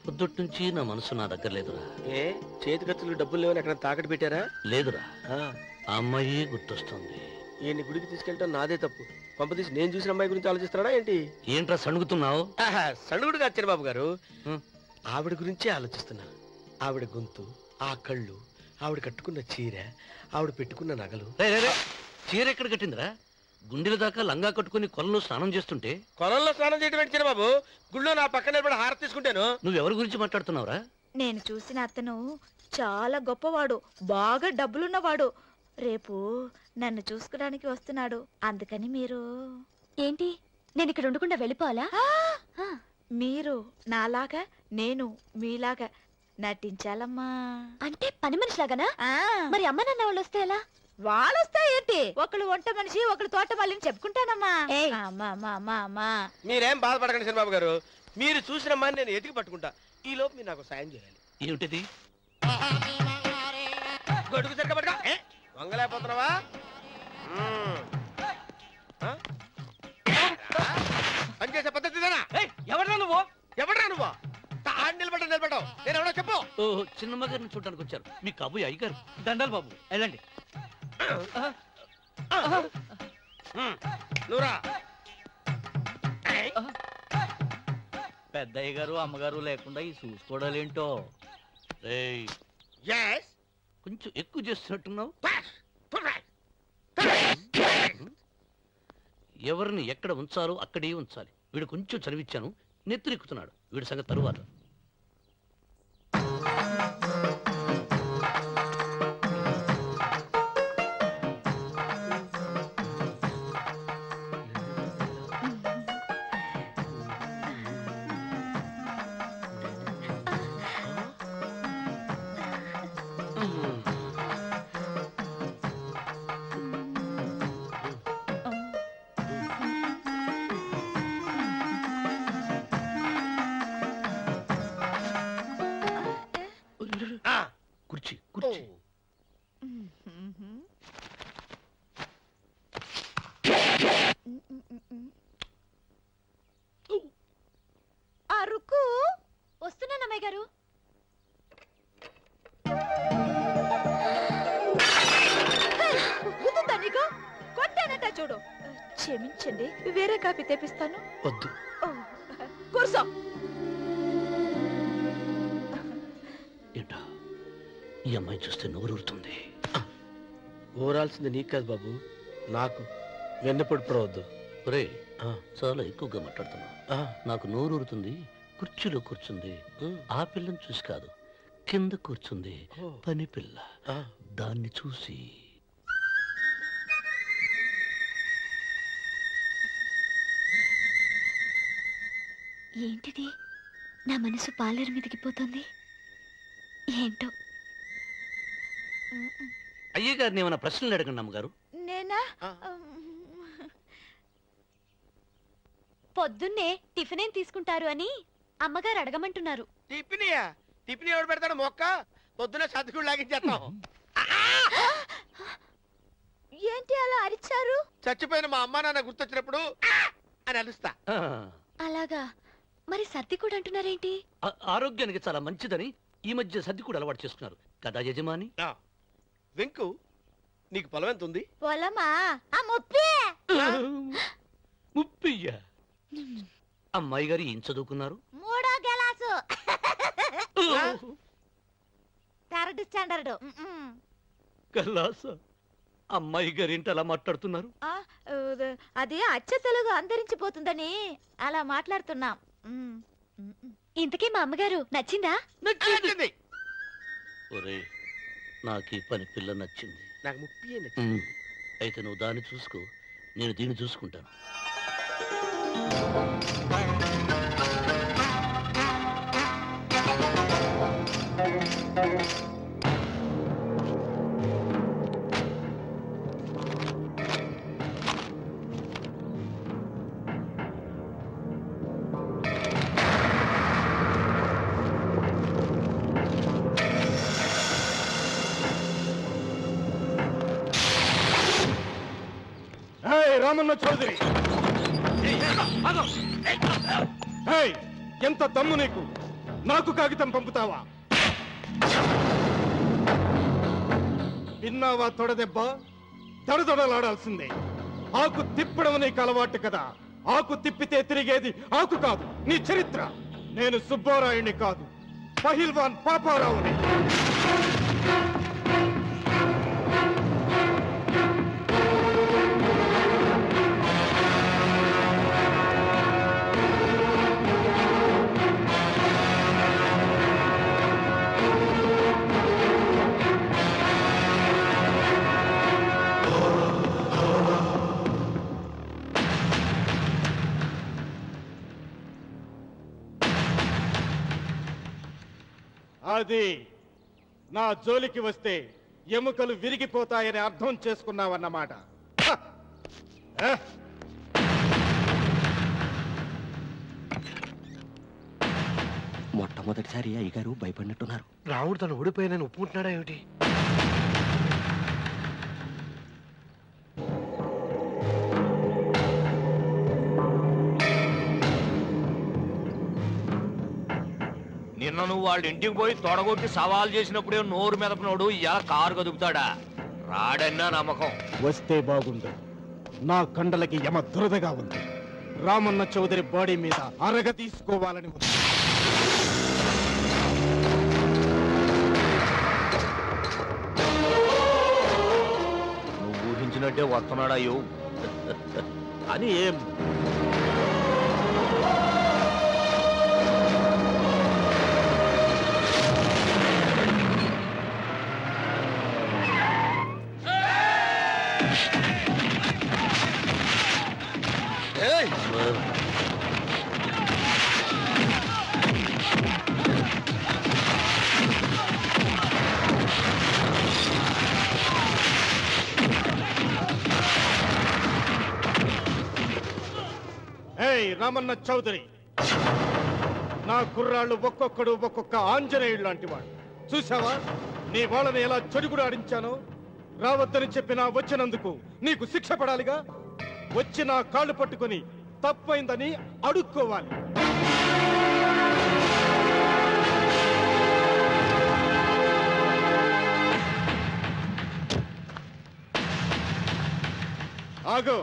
పొద్దుటి నుంచి నా మనసు నా దగ్గర లేదురా. ఏ చేతి ఖర్చులు డబ్బులు లేవని ఎక్కడ తాకట్టు పెట్టారా? లేదురా, ఆ అమ్మాయి గుర్తొస్తుంది. ఈయన్ని గుడికి తీసుకెళ్ళటం నాదే తప్పు. పంపతీసి నేను చూసిన అమ్మాయి గురించి ఆలోచిస్తున్నాడా ఏంటి? ఏంట్రా సణుగుతున్నావు? సణుగుడుగా చిరబాబు గారు, ఆవిడ గురించే ఆలోచిస్తున్నా. ఆవిడ గొంతు, ఆ కళ్ళు, ఆవిడ కట్టుకున్న చీర, ఆవిడ పెట్టుకున్న నగలు. చీర ఎక్కడ కట్టిందిరా? గుండెల దాకా లంగా కట్టుకుని కొలంలో స్నానం చేస్తుంటే. కొలంలో స్నానం చేయడం చిరబాబు, గుళ్ళో నా పక్కన నిలబడి హారతి తీసుకుంటాను. నువ్వెవరి గురించి మాట్లాడుతున్నావురా? నేను చూసిన అతను చాలా గొప్పవాడు, బాగా డబ్బులున్నవాడు. రేపు నన్ను చూసుకోవడానికి వస్తున్నాడు. అందుకని మీరు ఏంటి, నేను ఇక్కడ ఉండకుండా వెళ్ళిపోవాలా? మీరు నాలాగా, నేను మీలాగా నటించాలమ్మా. అంటే పని మనిషిలాగానా? మరి అమ్మ నాన్న వాళ్ళు వస్తే ఎలా? వాళ్ళొస్తా ఏంటి, ఒకళ్ళు వంట మనిషి ఒకళ్ళు తోట వాళ్ళని చెప్పుకుంటానమ్మా. మీరేం బాధపడకండి చంద్రబాబు గారు, మీరు చూసిన అమ్మాయిని నేను ఎతికి పట్టుకుంటా. ఈ లోపు మీరు నాకు సాయం చేయాలి. ఏమిటిది? గొడుగు సరిగ్గా పట్టుకో. వంగలేకపోతున్నావా? పనిచేసే పద్ధతి ఎవడరా నువ్వు? ఎవడరా నువ్వు? నిలబడ్డావు. నేను ఎవడో చెప్పు. చిన్నమ్మ గారిని చూడడానికి వచ్చారు. మీ కాబోయే అయ్యగారు. దండాలు బాబు, వెళ్ళండి. నువ్వురా. పెద్దయ్య గారు అమ్మగారు లేకుండా ఈ చూసుకోవడాలేంటో. కొంచెం ఎక్కువ చేస్తున్నట్టున్నావు. ఎవరిని ఎక్కడ ఉంచాలో అక్కడే ఉంచాలి. వీడు కొంచెం చదివిచ్చాను, నెత్తిరెక్కుతున్నాడు. వీడి సంగతి తరువాత. కుర్చీ కుర్చీ. అరుకు వస్తున్నాను అమ్మాయి గారు. కొట్టానట చూడు. క్షమించండి, వేరే కాపీ తెప్పిస్తాను. వద్దు. కూర్చో. ఏంటా, ఈ అమ్మాయి చూస్తే నోరూరుతుంది. ఊరాల్సింది నీకు కాదు బాబు, నాకు. వెన్నపొడి పడవద్దు. ఒరే, చాలా ఎక్కువగా మాట్లాడుతున్నా. నాకు నోరూరుతుంది. కుర్చీలో కూర్చుంది. ఆ పిల్లని చూసి కాదు, కింద కూర్చుంది పని పిల్ల. దాన్ని చూసి. ఏంటిది, నా మనసు పాలేరు మీదకి పోతుంది ఏంటో. అయ్యగారిని ఏమైనా ప్రశ్నలు అడగండి అమ్మగారు. నేనా? పొద్దున్నే టిఫిన్ ఏం తీసుకుంటారు అని అమ్మగారు అడగమంటున్నారు. టిఫినియా? టిఫిన్ ఎవడు పెడతాడు మొక్క? పొద్దున సర్దుకుడు లాగించేస్తాం. ఏంటి అలా అరిచారు? చచ్చిపోయిన మా అమ్మ నాన్న గుర్తొచ్చినప్పుడు అని అలుస్తా. అలాగా? మరి సర్ది కూడా అంటున్నారేంటి? ఆరోగ్యానికి చాలా మంచిదని ఈ మధ్య సర్ది కూడా అలవాటు చేసుకున్నారు కదా యజమాని. వెంకు, నీకు పొలం ఎంత ఉంది? పొలమా? ముప్పయ్య. అమ్మాయి గారు ఏం చదువుకున్నారు? 3వ క్లాసు, 3rd స్టాండర్డ్. కల్లాస. అమ్మాయి గారు ఏంటి అలా మాట్లాడుతున్నారు? అది అచ్చ తెలుగు అంతరించిపోతుందని అలా మాట్లాడుతున్నాం. ఇంతకీ మా అమ్మగారు నచ్చిందా? నచ్చింది. ఒరే, నాకు ఈ పని పిల్ల నచ్చింది. నాకు 30 నచ్చింది. అయితే నువ్వు దాన్ని చూసుకో, నేను దీన్ని చూసుకుంటాను. రామన్న చౌదరి, ఎంత దమ్ము నీకు? నాకు కాగితం పంపుతావా? విన్నావా తొడదెబ్బ? దడదొడలాడాల్సిందే. ఆకు తిప్పడం నీకు అలవాటు కదా. ఆకు తిప్పితే తిరిగేది ఆకు కాదు, నీ చరిత్ర. నేను సుబ్బారాయుణ్ణి కాదు, పహిల్వాన్ పాపారావుని. అది నా జోలికి వస్తే ఎముకలు విరిగిపోతాయని అర్థం చేసుకున్నావన్నమాట. మొట్టమొదటిసారి అయ్యగారు భయపడినట్టున్నారు. రాముడు తను ఓడిపోయానని ఒప్పుకుంటున్నాడా ఏమిటి? నిన్న నువ్వు వాళ్ళ ఇంటికి పోయి తొడగొట్టి సవాల్ చేసినప్పుడే నోరు మెదపనోడు ఇలా కారు కదుపుతాడా? రాడన్నా నమ్మకం. వస్తే బాగుండు. నా కండలకి యమ దురదగా ఉంది. రామన్న చౌదరి బాడీ మీద అరగ తీసుకోవాలని ఉంది. నువ్వు ఊహించినట్టే వస్తున్నాడయ్యో అని ఏం రామన్న చౌదరి, నా కుర్రాళ్ళు ఒక్కొక్కడు ఒక్కొక్క ఆంజనేయుడు లాంటి వాడు. చూసావా నీ వాళ్ళని ఎలా చెడుగుడు ఆడించానో? రావద్దని చెప్పినా వచ్చినందుకు నీకు శిక్ష పడాలిగా. వచ్చి నా కాళ్ళు పట్టుకొని తప్పైందని అడుక్కోవాలి. ఆగో,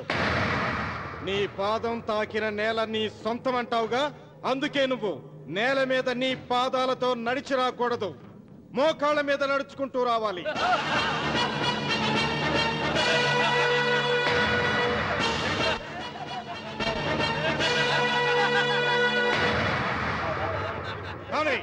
నీ పాదం తాకిన నేల నీ సొంతం అంటావుగా. అందుకే నువ్వు నేల మీద నీ పాదాలతో నడిచి రాకూడదు, మోకాళ్ళ మీద నడుచుకుంటూ రావాలి. కానీ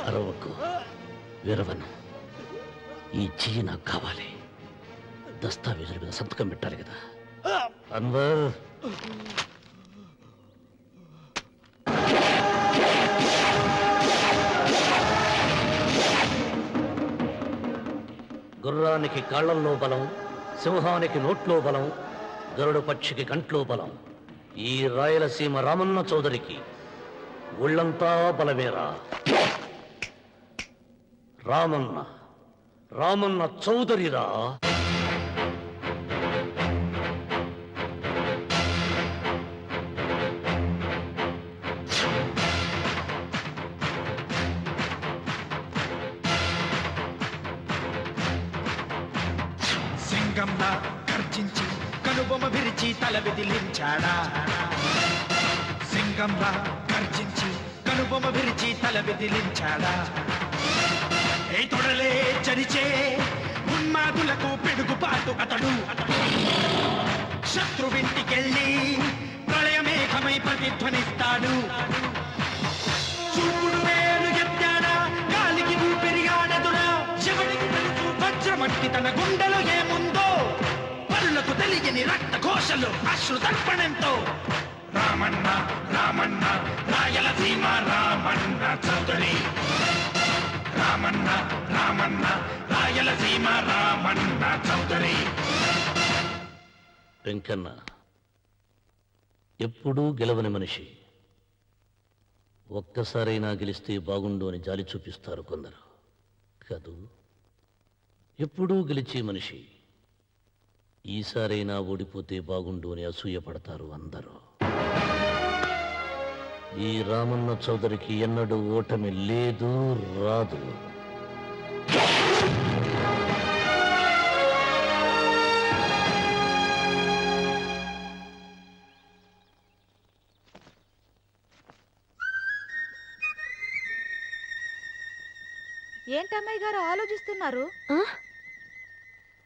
అరవకు, విరవను. ఈ చెయ్యి నాకు కావాలి. దస్తావేజుల మీద సంతకం పెట్టాలి కదా. అన్వర్, గుర్రానికి కాళ్లల్లో బలం, సింహానికి నోట్లో బలం, గరుడు పక్షికి కంట్లో బలం. ఈ రాయలసీమ రామన్న చౌదరికి ఒళ్ళంతా బలమేరా. రామన్న రామన్న చౌదరిరా. సింగంలా గర్జించి కనుబొమ్మ విరిచి తల విదిలించాడా. సింగంలా గర్జించి కనుబొమ్మ విరిచి తల విదిలించాడా. ఏ తొడలే చరిచే ఉన్మాదులకు పిడుగుపాటు అతడు. శత్రువింటికెళ్ళి ప్రళయమేఘమై ప్రతిధ్వనిస్తాడు. చూపుడు వేలు ఎత్తాడా, గాలికి ఊపిరిగాడదురా. ఎవరికి తెలుసు వజ్రమట్టి తన గుండెలో ఏముందో. పరులకు తెలియని రక్త ఘోషలు అశ్రు తర్పణంతో. రామన్న రామన్న రాయలసీమ రామన్న చౌదరి. రామన్న రామన్న రాయలసీమ రామన్న చౌదరి. వెంకన్న ఎప్పుడూ గెలవని మనిషి. ఒక్కసారైనా గెలిస్తే బాగుండు అని జాలి చూపిస్తారు కొందరు. కాదు, ఎప్పుడూ గెలిచే మనిషి. ఈసారైనా ఓడిపోతే బాగుండు అని అసూయపడతారు అందరూ. ఈ రామన్న చౌదరికి ఎన్నడూ ఓటమి లేదు, రాదు. ఏంటమ్మాయి గారు ఆలోచిస్తున్నారు?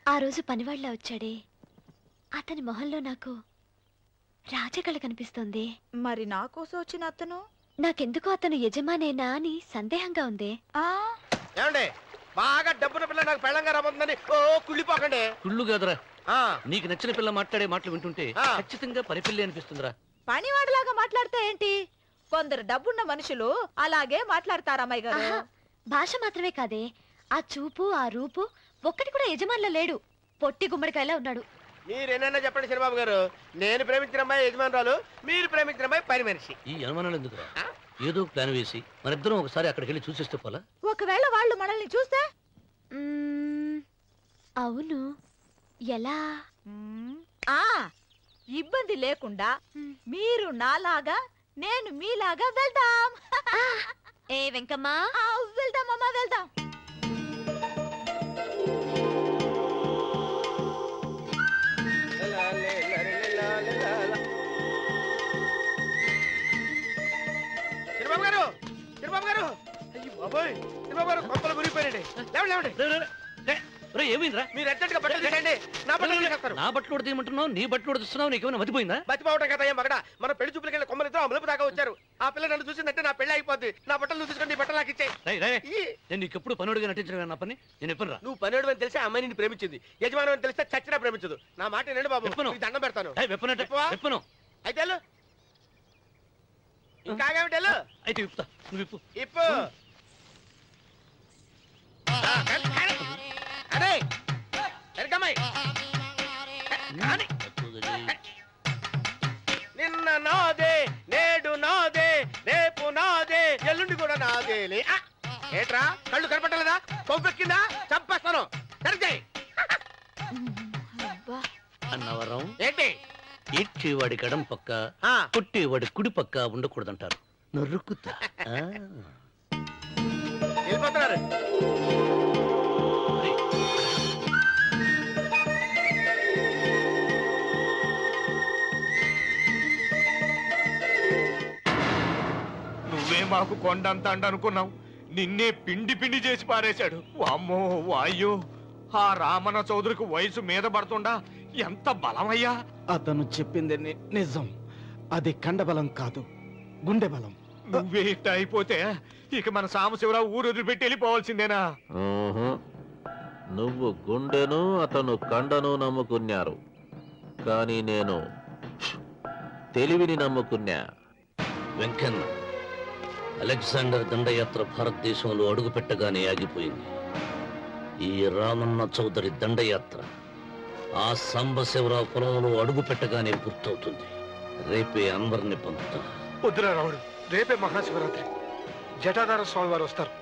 ఆ రోజు పనివాళ్ళ వచ్చాడే, అతని మొహంలో నాకు రాజకళ కనిపిస్తోంది. మరి నా కోసం వచ్చిన అతను? నాకెందుకో అతను యజమానేనా అని సందేహంగా ఉంది. ఏమండి, బాగా డబ్బున పిల్ల నాకు పెళ్ళంగా రాబోతుందని ఓ కుళ్ళిపోకండి. కుళ్ళు కాదురా, నీకు నచ్చిన పిల్ల మాట్లాడే మాటలు వింటుంటే ఖచ్చితంగా పనిపిల్లి అనిపిస్తుందిరా. పనివాడిలాగా మాట్లాడితే ఏంటి? కొందరు డబ్బున్న మనుషులు అలాగే మాట్లాడతారు అమ్మాయి గారు. భాష మాత్రమే కాదే, ఆ చూపు, ఆ రూపు ఒక్కటి కూడా యజమానిలో లేడు. పొట్టి గుమ్మడికాయలా ఉన్నాడు. మీరేనన్నా చెప్పండి చంద్రబాబు గారు, నేను ప్రేమించిన అమ్మాయి యజమానురాలు, మీరు ప్రేమించిన అమ్మాయి పని మనిషి. ఈ అనుమానాలు ఎందుకురా? ఏదో ప్లాన్ వేసి మనిద్దరం ఒకసారి అక్కడికి వెళ్ళి చూసేస్తే పోలా? ఒకవేళ వాళ్ళు మనల్ని చూస్తే? అవును, ఎలా? ఇబ్బంది లేకుండా మీరు నాలాగా నేను మీలాగా వెళ్దాం. ఏ వెంకమ్మా, వెళ్దాం అమ్మా, వెళ్దాం. చంద్రబాబు గారు, చంద్రబాబు గారు, అయ్యో బాబోయ్, చంద్రబాబు గారు కొంపలు మురిగిపోయారండి. లేవండి. ఏమైందిరా? మీరు అర్జెంట్గా బట్టలు తీసేయండి. నా బట్టలు తీసేస్తారు. నా బట్టలు ఉడతీయమంటున్నావు, నీ బట్టలు ఉడుతున్నావు, నీకేమైనా మతిపోయిందా? మర్చిపోవడం కదా మగడ. మన పెళ్లి చూపులకి వెళ్ళి కొమ్మలితో అమలుపు దాకా వచ్చారు. ఆ పిల్ల నన్ను చూసిందంటే నా పెళ్లి అయిపోద్ది. నా బట్టలు నువ్వు తీసుకొని నీ బట్టలు నాకు ఇచ్చేయి. నేను నీకు ఎప్పుడు పనుడిగా నటించడం నా పని. నేను ఎప్పుడు రా? నువ్వు పనుడు అని తెలిసి ఆ అమ్మాయి నిన్ను ప్రేమించింది. యజమాని అని తెలిస్తే చచ్చినా ప్రేమించదు. నా మాట నేను బాబు, నీకు దండం పెడతాను. చెప్పను. అయితే ఇంకాగేమిటి? అయితే ఇప్పుతా, నువ్వు ఇప్పు. ఇప్పు. ఏట్రా కళ్ళు కనపట్టలేదా? కొవ్వెక్కిందా? చంపేస్తాను. కరెక్ట్. అబ్బా, అన్నవరం ఏంటి? ఇచ్చేవాడి గడం పక్క కొట్టేవాడి కుడి పక్క ఉండకూడదంటారు. నరుక్కుతా వెళ్ళిపోతున్నారు. నువ్వే మాకు కొండంత అంట అనుకున్నావు, నిన్నే పిండి పిండి చేసి పారేశాడు. వామ్మో వాయ్యో, ఆ రామన్న చౌదరికి వయసు మీద పడుతుండా ఎంత బలమయ్యా. అతను చెప్పింది నిజం. అది కండబలం కాదు, గుండె బలం. నువ్వే ఇట్ట అయిపోతే ఇక మన సాంబశివరావు ఊరు వదిలిపెట్టి వెళ్ళిపోవాల్సిందేనా? నువ్వు గుండెను అతను కండను నమ్ముకున్నారు, కానీ నేను తెలివిని నమ్ముకున్నా. వెంకన్న, అలెగ్జాండర్ దండయాత్ర భారతదేశంలో అడుగుపెట్టగానే ఆగిపోయింది. ఈ రామన్న చౌదరి దండయాత్ర ఆ సాంబశివరావు పొలంలో అడుగు పెట్టగానే పూర్తవుతుంది. రేపే అందరిని పంపుతా. వద్దురా రావుడు, రేపే మహాశివరాత్రి. జటాధార స్వామి వారు వస్తారు.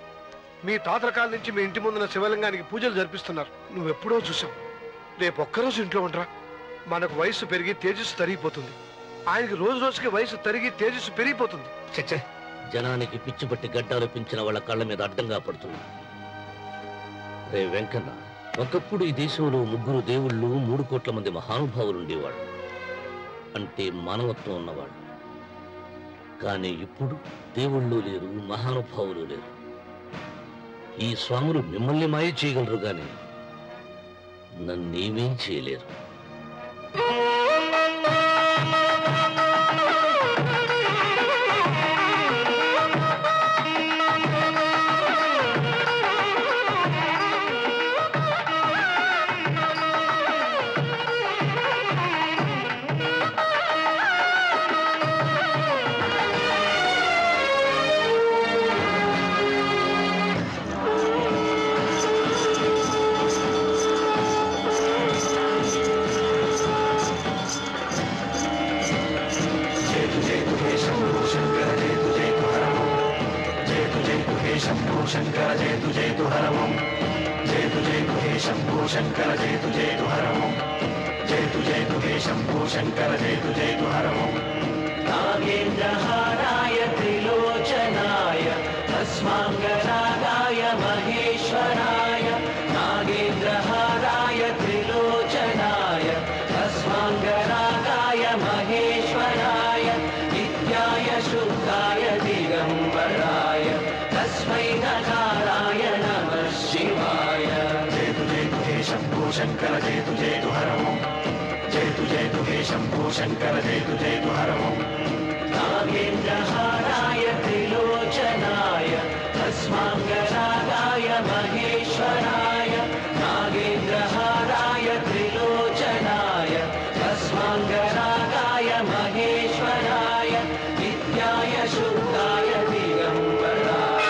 మీ తాతల కాల నుంచి మీ ఇంటి ముందున్న శివలింగానికి పూజలు జరిపిస్తున్నారు. నువ్వెప్పుడో చూసావు. రేపు ఒక్కరోజు ఇంట్లో ఉండరా. మనకు వయసు పెరిగి తేజస్సు తరిగిపోతుంది. ఆయనకి రోజు రోజుకి వయసు తరిగి తేజస్సు పెరిగిపోతుంది. చచ్చే, జనానికి పిచ్చి పట్టి గడ్డాలు పెంచిన వాళ్ళ కళ్ళ మీద అడ్డంగా పడుతుంది. రే వెంకన్న, ఒకప్పుడు ఈ దేశంలో 3 దేవుళ్ళు 3 కోట్ల మంది మహానుభావులు ఉండేవాళ్ళు, అంటే మానవత్వం ఉన్నవాళ్ళు. కానీ ఇప్పుడు దేవుళ్ళు లేరు, మహానుభావులు లేరు. ఈ స్వాములు మిమ్మల్ని మాయ చేయగలరు, గాని నన్నేమేం చేయలేరు. నాగేంద్రహారాయ త్రిలోచనాయ తస్మాంగరాగాయ మహేశ్వరాయ. నాగేంద్రహారాయ త్రిలోచనాయ తస్మాంగరాగాయ మహేశ్వరాయ. నిత్యాయ శుద్ధాయ దిగంబరాయ తస్మై నకారాయ నమః శివాయ. జయతు జయతు హే శంభో శంకర, జయతు జయతు హరమో. జయతు జయతు హే శంభో శంకర, జయతు జయతు హరమో. నాగేంద్రహారాయ త్రిలోచనాయ తస్మాంగరాగాయ మహేశ్వరాయ. నాగేంద్రహారాయ త్రిలోచనాయ తస్మాంగరాగాయ మహేశ్వరాయ. నిత్యాయ శుద్ధాయ దిగంబరాయ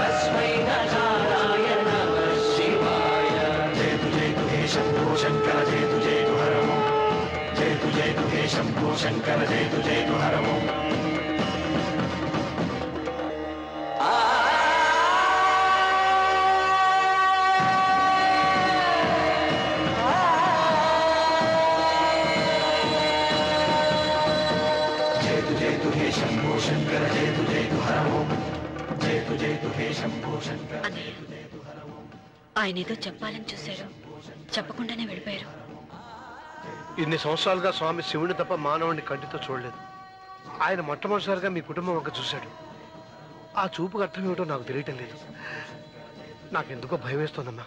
తస్మై నకారాయ నమః శివాయ. జయతు జయతు హే శంభో శంకర, జయతు జయతు హరమో. జయతు జయతు హే శంభో శంకర, జయతు జయతు హరమో. జయతు జయతు హే శంభో శంకర, జయతు జయతు హరమో. జయతు జయతు హే శంభో శంకర. ఆయన ఏదో చెప్పాలని చూశారు, చెప్పకుండానే వెళ్ళిపోయారు. ఇన్ని సంవత్సరాలుగా స్వామి శివుని తప్ప మానవుడిని కంటితో చూడలేదు. ఆయన మొట్టమొదటిసారిగా మీ కుటుంబం వంక చూశాడు. ఆ చూపుకు అర్థం ఏమిటో నాకు తెలియటం లేదు. నాకెందుకో భయం వేస్తోందమ్మా.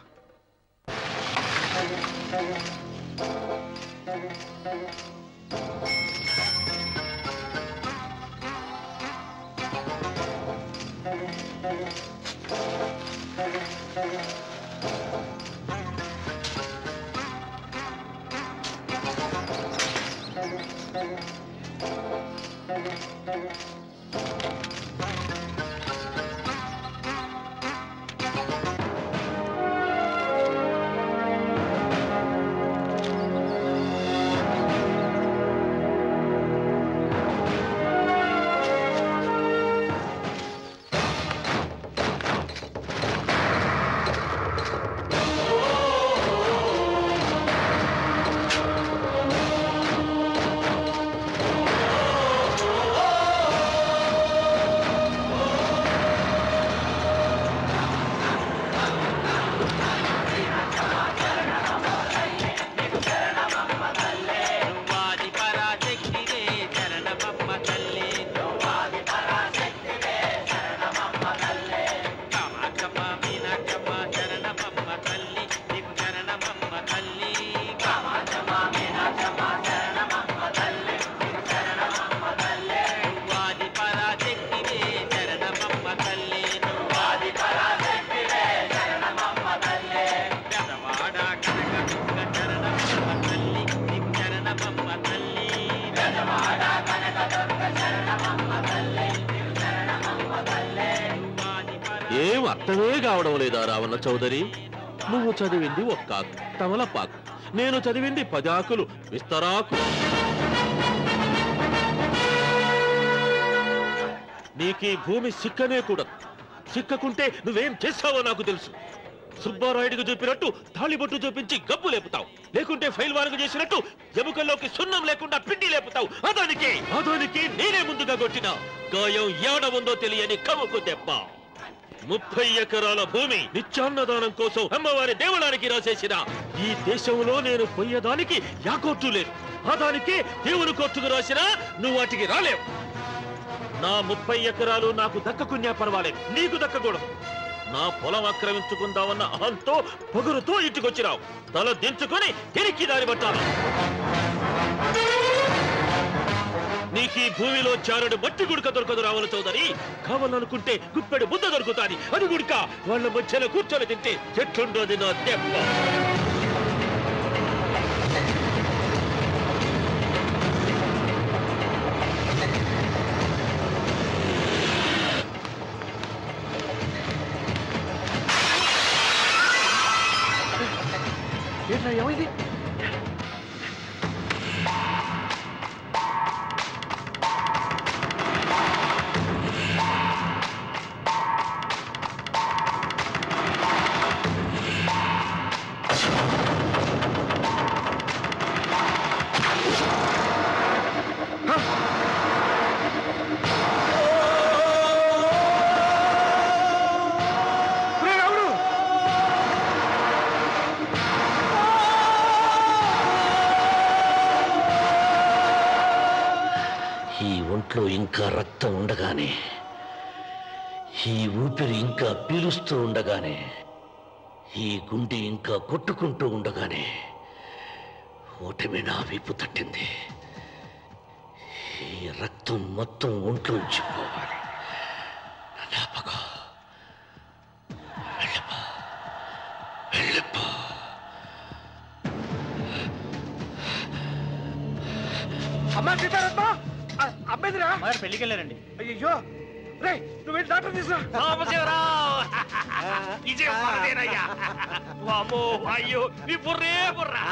అర్థమే కావడం లేదా రావణ చౌదరి? నువ్వు చదివింది ఒక్కాకు తమలపాకు, నేను చదివింది 10 ఆకులు విస్తరాకు. నీకీ భూమి సిక్కనే కూడదు. సిక్కకుంటే నువ్వేం చేస్తావో నాకు తెలుసు. సుబ్బారాయుడికి చూపినట్టు తాళిబొట్టు చూపించి గబ్బు లేపుతావు, లేకుంటే ఫైల్ వానకు చేసినట్టు ఎముకల్లోకి సున్నం లేకుండా పిండి లేపుతావు. అదానికి నేనే ముందుగా కొట్టిన గాయం ఏడ ఉందో తెలియని కముకు దెబ్బ. 30 ఎకరాల భూమి నిత్యాన్నదానం కోసం అమ్మవారి దేవాలయానికి రాసేసిన ఈ దేశంలో నేను పోయేదానికి యాకోర్టు లేదు. అదానికి దేవుని కోర్టుకు రాసినా నువ్వు వాటికి రాలేవు. నా 30 ఎకరాలు నాకు దక్కకున్నా పర్వాలేదు, నీకు దక్కకూడదు. నా పొలం ఆక్రమించుకుందామన్న అహంతో పొగురుతో ఇంటికొచ్చిరావు. తల దించుకొని తిరిగి దారి పట్టాను. నీకీ భూమిలో చారుడు మట్టి గుడక దొరకదు రావణ చౌదరి. కావాలనుకుంటే గుప్పెడు ముద్ద దొరుకుతాది, అది గుడక వాళ్ళ మధ్యలో కూర్చొని తింటే చెట్లుండోది నా దెబ్బ. ఏమైంది? ఒంట్లో ఇంకా రక్తం ఉండగానే, ఈ ఊపిరి ఇంకా పీలుస్తూ ఉండగానే, ఈ గుండె ఇంకా కొట్టుకుంటూ ఉండగానే ఓటమి నా వీపు తట్టింది. ఈ రక్తం మొత్తం ఒంట్లోంచి పోవాలి. నాపగా వెళ్ళపో, వెళ్ళపో. అమ్మా సీతారత్న, అబ్బాయిరా పెళ్లికి వెళ్ళారండి. అయ్యో రే, నువ్వు వెళ్ళి డాక్టర్ తీసుకురా. అయ్యో నీ బుర్రే బుర్రా.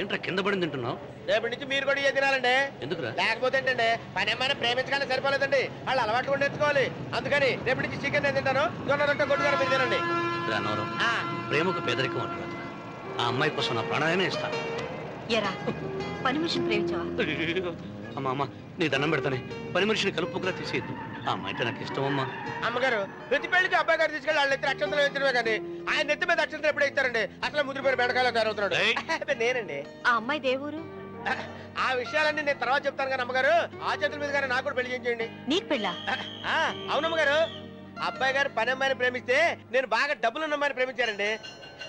ఏంట్రా కింద పడింది తింటున్నావు? రేపటి నుంచి మీరు కూడా ఇదే తినాలండి. ఎందుకురా? లేకపోతే ఏంటండి, పని ఏమైనా ప్రేమించగానే సరిపోలేదండి, వాళ్ళు అలవాటు కూడా నేర్చుకోవాలి. అందుకని రేపటి నుంచి చికెన్ నేను తింటాను, జొన్న రొట్టె కొట్టుగానే మీరు తినండి. ప్రేమకు పేదరికం అంటారు. ఆ అమ్మాయి కోసం నా ప్రాణాలనే ఇస్తాను. ఎరా పని మనిషిని ప్రేమించావా? అమ్మా నీ దండం పెడతానే, పని మనిషిని కలుపుకురా తీసేయద్దు. ఆ అమ్మాయి అంటే నాకు ఇష్టం అమ్మా. అమ్మగారు ప్రతి పెళ్లికి అబ్బాయి గారు తీసుకెళ్ళి వాళ్ళ ఎత్తి అక్షంతలు వేయించడమే కానీ ఆయన నెత్తి మీద అక్షంతలు ఎప్పుడే ఇస్తారండి. అసలు ముద్దు పేరు బెండకాయలో తయారవుతున్నాడు. నేనండి. ఆ అమ్మాయి దేవురు. ఆ విషయాలన్నీ నేను తర్వాత చెప్తాను కానీ అమ్మగారు, ఆ చేతుల మీద కానీ నాకు కూడా పెళ్లి చేయించండి. నీకు పెళ్ళా? అవునమ్మగారు, అబ్బాయి గారు పని అమ్మాయిని ప్రేమిస్తే నేను బాగా డబ్బులు ఉన్న అమ్మాయిని ప్రేమించారండి.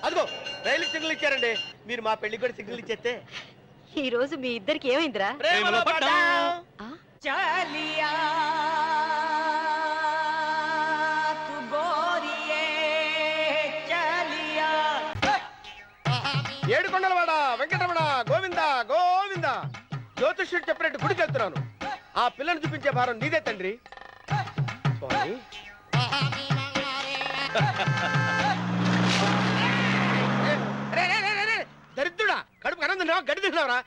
అదిగో రైలు సిగ్నల్ ఇచ్చారండి. మీరు మా పెళ్లికి కూడా సిగ్నల్ ఇచ్చేస్తే ఈ రోజు మీ ఇద్దరికి ఏమైందిరా? ఏడుకొండలవాడ వెంకటరమణ గోవింద గోవింద. జ్యోతిష్యుడు చెప్పినట్టు గుడికి వెళ్తున్నాను. ఆ పిల్లను చూపించే భారం నీదే తండ్రి. స్వామి దరిద్రుడా, కడుపు అన్నం తిన్నావా, గడ్డి తిన్నావరా?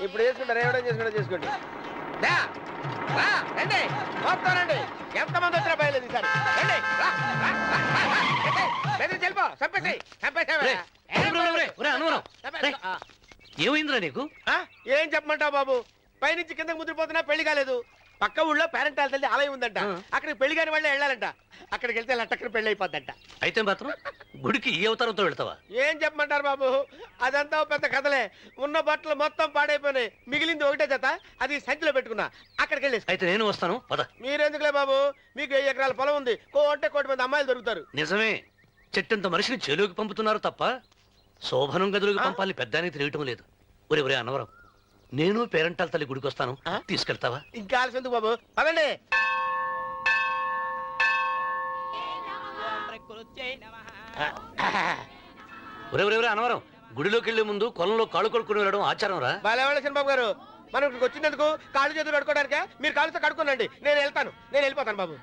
ఇప్పుడు చేసుకుంటారు, ఏమైనా చేసుకుంటే చేసుకోండి. రండి వస్తానండి. ఎంతమంది వచ్చినా బయలుదేరి సార్ రండి. చెల్పో చంపేసి ఏమైందిరా నీకు? ఏం చెప్పమంటావు బాబు, పైనుంచి కిందకి ముద్రపోతున్నా పెళ్లి కాలేదు. పక్క ఊళ్ళో పేరెంటాల తల్లి ఆలయం ఉందంట, అక్కడికి పెళ్లి కాని వాళ్ళే వెళ్ళాలంట. అక్కడికి వెళ్తే లట్టక్కన పెళ్లి అయిపోద్దంట. అయితే మాత్రం గుడికి ఈ అవతారంతో వెళ్తావా? ఏం చెప్పమంటారు బాబు, అదంతా ఓ పెద్ద కథలే. ఉన్న బట్టలు మొత్తం పాడైపోయినాయి, మిగిలింది ఒకటే జత, అది సంచిలో పెట్టుకున్నా. అక్కడికి వెళ్ళేసి అయితే నేను వస్తాను పద. మీరెందుకులే బాబు, మీకు 1000 ఎకరాల పొలం ఉంది, కోటి మంది అమ్మాయిలు దొరుకుతారు. నిజమే, చెట్టంత మనిషిని చెలువుకి పంపుతున్నారు తప్ప శోభనం గదులకు పంపాలి పెద్దానికి తెలియటం లేదు. ఒరే అన్నవరం, నేను పేరెంటాల తల్లి గుడికి వస్తాను, తీసుకెళ్తావా? ఇంకా ఆలస్యం ఎందుకు బాబు, పదండి. ఒరే అన్నవరం, గుడిలోకి వెళ్లే ముందు కొలంలో కాళ్ళు కొడుకుని వెళ్ళడం ఆచారం రా. బాలేవాళ్ళ చంద్రబాబు గారు, మనం ఇక్కడికి వచ్చినందుకు కాళ్ళు చేతులు కడుక్కోవడానికే. మీరు కాళ్ళతో కడుక్కోనండి, నేను వెళ్తాను, నేను వెళ్ళిపోతాను బాబు.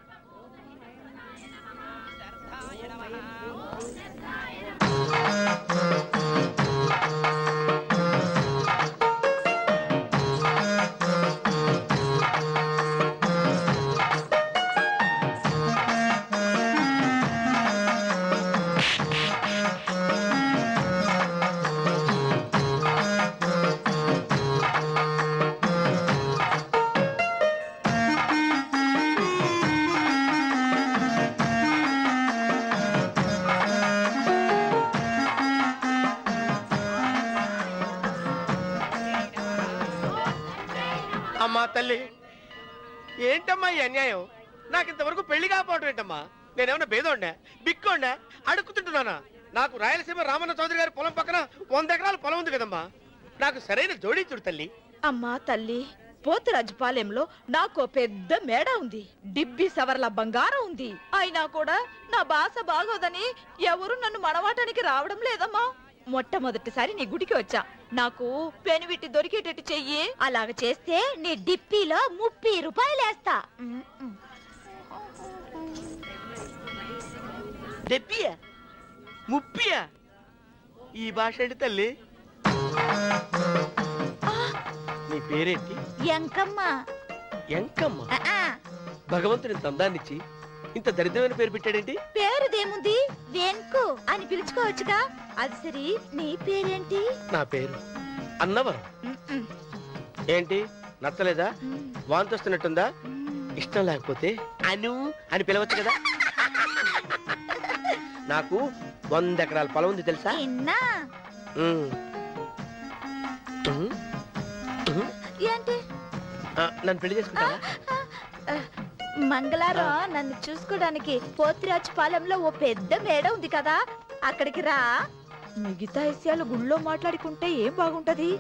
అమ్మా తల్లి, ఏంటమ్మా ఈ అన్యాయం? నాకు ఇంతవరకు పెళ్లి కాకపోవడం ఏంటమ్మా? నేనేమన్నా బేదోండా, బిక్కోండా, అడుక్కుతుంటున్నానా? నాకు రాయలసీమ రామన్న చౌదరి గారి పొలం పక్కన 100 ఎకరాల పొలం ఉంది కదమ్మా, నాకు సరైన జోడీ చూడు తల్లి. అమ్మా తల్లి, పోతురాజుపాలెంలో నాకు పెద్ద మేడ ఉంది, డిబ్బి సవర్ల బంగారం ఉంది. అయినా కూడా నా భాష బాగోదని ఎవరు నన్ను మనవాటానికి రావడం లేదమ్మా. మొట్టమొదటిసారి నీ గుడికి వచ్చా, నాకు పెనువిట్టి దొరికేటట్టు చెయ్యి. అలాగ చేస్తే నీ డిప్పిలో 30 రూపాయలు వేస్తా. డెబ్బియా 30? ఈ భాష ఏంటి తల్లి? నీ పేరేంటి? ఎంకమ్మ. ఎంకమ్మ? భగవంతుని తందాన్నిచ్చి ఇంత దరిద్రమైన పేరు పెట్టాడేంటి? పేరుదేముంది, వెంకు అని పిలుచుకోవచ్చుగా. అది సరి, నీ పేరేంటి? నా పేరు అన్నవరం. ఏంటి నచ్చలేదా? వాంతి వస్తున్నట్టుందా? ఇష్టం లేకపోతే అను అని పిలవచ్చు కదా. నాకు 100 ఎకరాల పొలం ఉంది తెలుసా? ఏంటి? నన్ను పెళ్లి చేసుకుంటావా? మంగళారం నన్ను చూసుకోవడానికి పోతిరాజుపాలెంలో ఓ పెద్ద మేడ ఉంది కదా, అక్కడికి రా. మిగతా విషయాలు గుళ్ళో మాట్లాడుకుంటే ఏం బాగుంటది,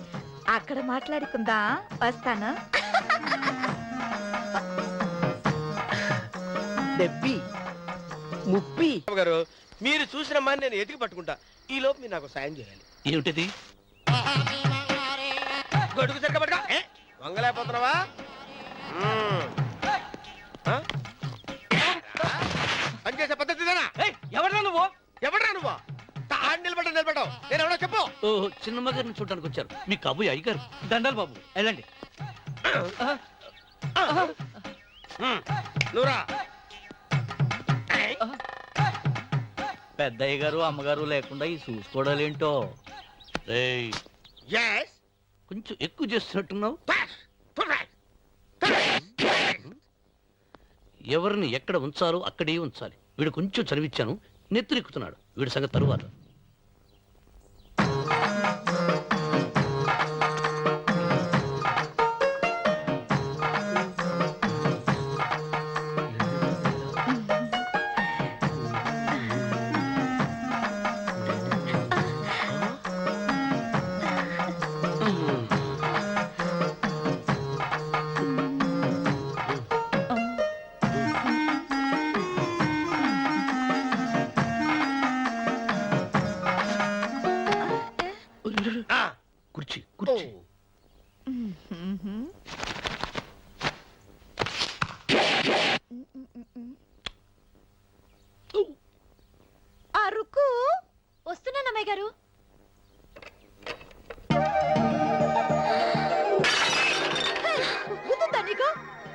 అక్కడ మాట్లాడుకుందా. వస్తాను. డెబ్బి 30 గారు, మీరు చూసినమ్మా నేను ఎతికి పట్టుకుంటా. ఈ లోపు మీరు నాకు సాయం చేయాలి. ఏమిటిది? గొడుగు సరిగ్గా పట్టుకో. వంగలేకపోతున్నావా? పనిచేసే పద్ధతిదేనా? ఎవడరా నువ్వు? నిలబడ్డావు నేను ఎవడో చెప్పు. చిన్నమ్మ గారిని చూడడానికి వచ్చారు, మీ కాబోయే అయ్యగారు. దండాలు బాబు, వెళ్ళండి. నువ్వురా. పెద్దయ్య గారు అమ్మగారు లేకుండా ఈ చూసుకోవడాలేంటో. కొంచెం ఎక్కువ చేస్తున్నట్టున్నావు. ఎవరిని ఎక్కడ ఉంచాలో అక్కడే ఉంచాలి. వీడు కొంచెం చదివిచ్చాను, నెత్తిరెక్కుతున్నాడు. వీడి సంగతి తరువాత. కుర్చీ కుర్చీ. అరుకు వస్తున్నానమ్మాయి గారు.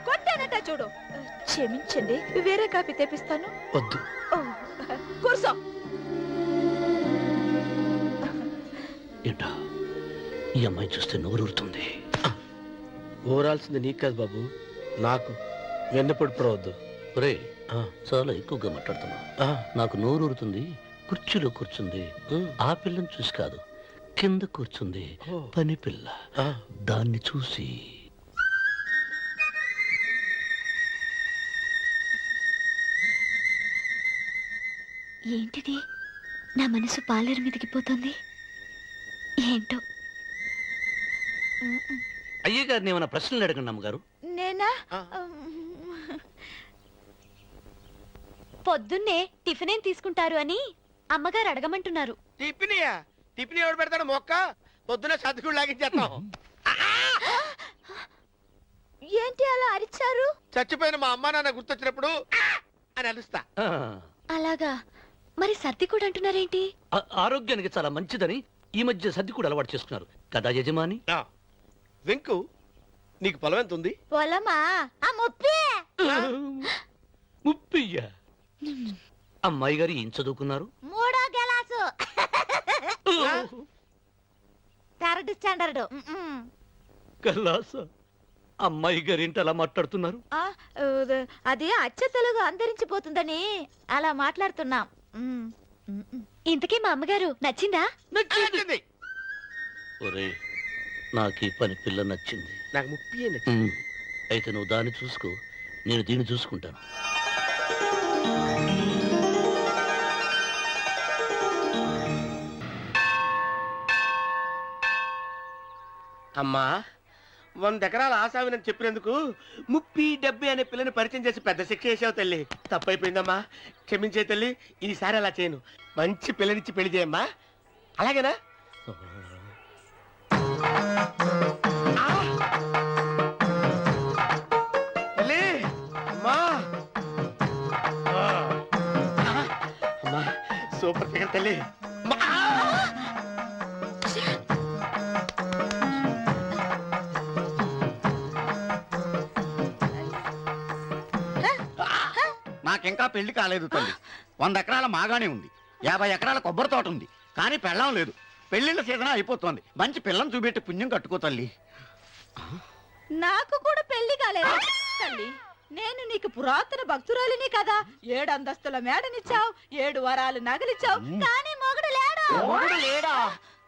కొట్టానట చూడు. క్షమించండి, వేరే కాపీ తెప్పిస్తాను. వద్దు. కూర్చో. ఏంటా, ఈ అమ్మాయి చూస్తే నోరూరుతుంది. ఊరాల్సింది నీకు కాదు బాబు, నాకు. వెన్నపొడి ప్రవద్దు. రే చాలా ఎక్కువగా మాట్లాడుతున్నా. నాకు నోరూరుతుంది. కుర్చీలో కూర్చుంది ఆ పిల్లని చూసి కాదు, కింద కూర్చుంది పని పిల్ల, దాన్ని చూసి. ఏంటిది? నా మనసు పాలేరు మీదకి పోతుంది. ఏంటో. అయ్య గారిని ఏమైనా ప్రశ్నలు అడగండి అమ్మగారు. నేనా? పొద్దున్నే టిఫిన్ ఏం తీసుకుంటారు అని అమ్మగారు అడగమంటున్నారు. టిఫినియా? టిఫిన్ ఎవడు పెడతాడు మొక్క? పొద్దునే సర్దుకుడు లాగించేస్తాం. ఏంటి అలా అరిచారు? చచ్చిపోయిన మా అమ్మ నాన్న గుర్తొచ్చినప్పుడు అని అలుస్తా. అలాగా? మరి సర్ది కూడా అంటున్నారేంటి? ఆరోగ్యానికి చాలా మంచిదని ఈ మధ్య సర్ది కూడా అలవాటు చేసుకున్నారు కదా యజమాని. వెంకు, నీకు పొలం ఎంత ఉంది? పొలమా? ముప్పయ్యా. అమ్మాయి గారు ఏం చదువుకున్నారు? 3వ క్లాసు, 3rd స్టాండర్డ్. కలాస. అమ్మాయి గారు ఏంటి అలా మాట్లాడుతున్నారు? అది అచ్చ తెలుగు అంతరించిపోతుందని అలా మాట్లాడుతున్నాం. ఇంతకీ మా అమ్మగారు నచ్చిందా? నచ్చింది. ఒరే, నాకు ఈ పని పిల్ల నచ్చింది. నాకు 30 నచ్చింది. అయితే నువ్వు దాన్ని చూసుకో, నేను దీన్ని చూసుకుంటాను. అమ్మా, 100 ఎకరాల ఆసావినని చెప్పినందుకు 30-70 అనే పిల్లని పరిచయం చేసి పెద్ద శిక్ష చేసావు తల్లి. తప్పైపోయిందమ్మా, క్షమించే తల్లి. ఈసారి అలా చేయను. మంచి పిల్లనిచ్చి పెళ్లి చేయమ్మా. అలాగేనా? తల్లి, అమ్మా, అమ్మా, సూపర్ ఫిగర్ తల్లి. నాకింకా పెళ్లి కాలేదు తల్లి. 100 ఎకరాల మాగానే ఉంది, 50 ఎకరాల కొబ్బరి తోట ఉంది, కానీ పెళ్ళం లేదు. పెళ్లిళ్ళ సీజన్ అయిపోతుంది. మంచి పిల్లని చూపెట్టి పుణ్యం కట్టుకో తల్లి. నాకు కూడా పెళ్లి కాలేదు తల్లి. నేను నీకు పురాతన భక్తురాలిని కదా. 7 అంతస్తుల మేడనిచ్చావు, 7 వరాలు నగలిచ్చావు, కానీ మొగుడు లేడు. మొగుడు లేడా?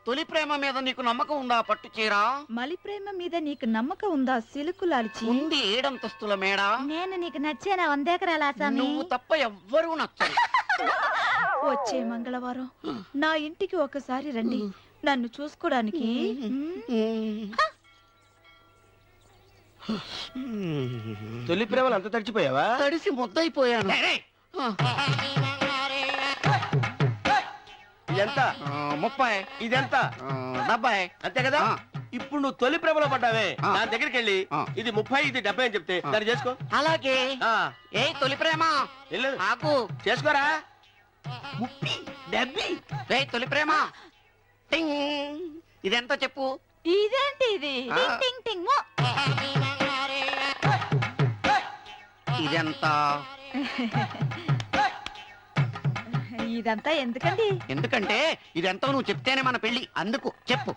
తొలి ప్రేమ మీద నీకు నమ్మకం ఉందా? పట్టు చీరా. మలి ప్రేమ మీద నీకు నమ్మకం ఉందా? సిలుకులాల్చి ఉంది 7 అంతస్తుల మేడ. నేను నీకు నచ్చేనా? 100 ఎకరాల ఆసామి. నువ్వు తప్ప ఎవ్వరూ నచ్చరు. వచ్చే మంగళవారం నా ఇంటికి ఒకసారి రండి, నన్ను చూసుకోడానికి. తొలి ప్రేమలు అంత తడిచిపోయావా? తడిసి ముద్దయిపోయాను. ఇదెంత? 30. ఇదెంత? 70. అంతే కదా? ఇప్పుడు నువ్వు తొలి ప్రేమలో పడ్డావే, దాని దగ్గరికి వెళ్ళి ఇది 30 ఇది 70 అని చెప్తే దాన్ని చేసుకో. అలాగే. ఏ తొలి ప్రేమ ఆకు చేసుకోరా. 30, 70. ఏ తొలి ప్రేమ, ఇదెంత చెప్పు? ఇదేంటి ఇది? టింగ్ టింగ్ మో. ఇదెంత? ఇదంతా ఎందుకండి? ఎందుకంటే ఇదెంతో నువ్వు చెప్తేనే మన పెళ్లి. అందుకు చెప్పు.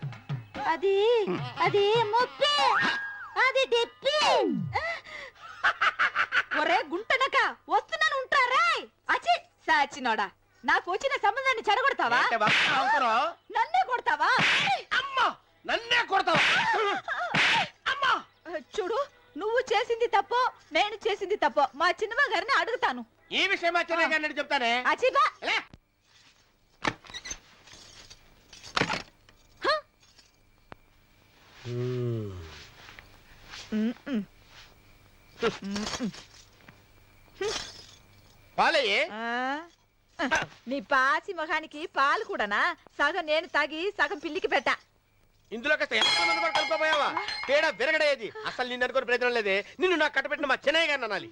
అది అది 30, అది 70. ఒరే గుంటనక, వస్తున్నాను ఉంటారా? అచ్చి సాచినోడా, నాకు వచ్చిన సంబంధాన్ని చెడగొడతావా? నన్నే కొడతావా? అమ్మా, నన్నే కొడతావా? అమ్మా, చూడు, నువ్వు చేసింది తప్పో నేను చేసింది తప్పో మా చిన్నమ్మ గారిని అడుగుతాను. ఈ విషయం మా చిన్న గారిని చెప్తానే. అచ్చిబా పాలయ్యే. నీ పాసి మొహానికి పాలు కూడానా? సగం నేను తాగి సగం పిల్లికి పెట్టా. ఇందులో కాస్త ఎంతమంది కూడా కలుపుకోపోయావా? తేడా విరగడేది. అసలు నిన్ను అనుకుని ప్రయత్నం లేదే. నిన్ను నాకు కట్టబెట్టిన మా చిన్నయ్య గారిని అనాలి.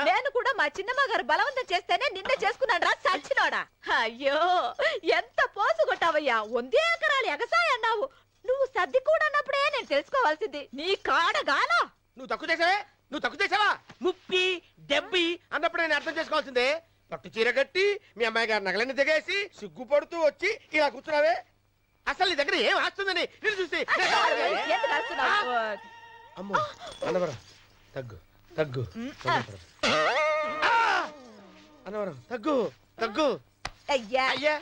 నేను కూడా మా చిన్నమ్మ గారు బలవంతం చేస్తేనే నిన్నే చేసుకున్నాడు రా సచ్చినోడా. అయ్యో, ఎంత పోసు కొట్టావయ్యా. 100 ఎకరాలు ఎగసాయి అన్నావు. నువ్వు సర్ది కూడా అన్నప్పుడే నేను తెలుసుకోవాల్సింది. నీ కాడగానా? నువ్వు తక్కువ చేసావే, నువ్వు తక్కువ చేసావా? 30, 70 అన్నప్పుడు నేను అర్థం చేసుకోవాల్సిందే. పట్టు చీర కట్టి మీ అమ్మాయి గారు నగలన్నీ దిగేసి సిగ్గుపడుతూ వచ్చి ఇలా కూర్చున్నావే. అసలు నీ దగ్గర ఏం ఆస్తుందని నేను చూసి అమ్మో అన్నవరం తగ్గు తగ్గు అన్నవరం తగ్గు తగ్గు అయ్యా అయ్యా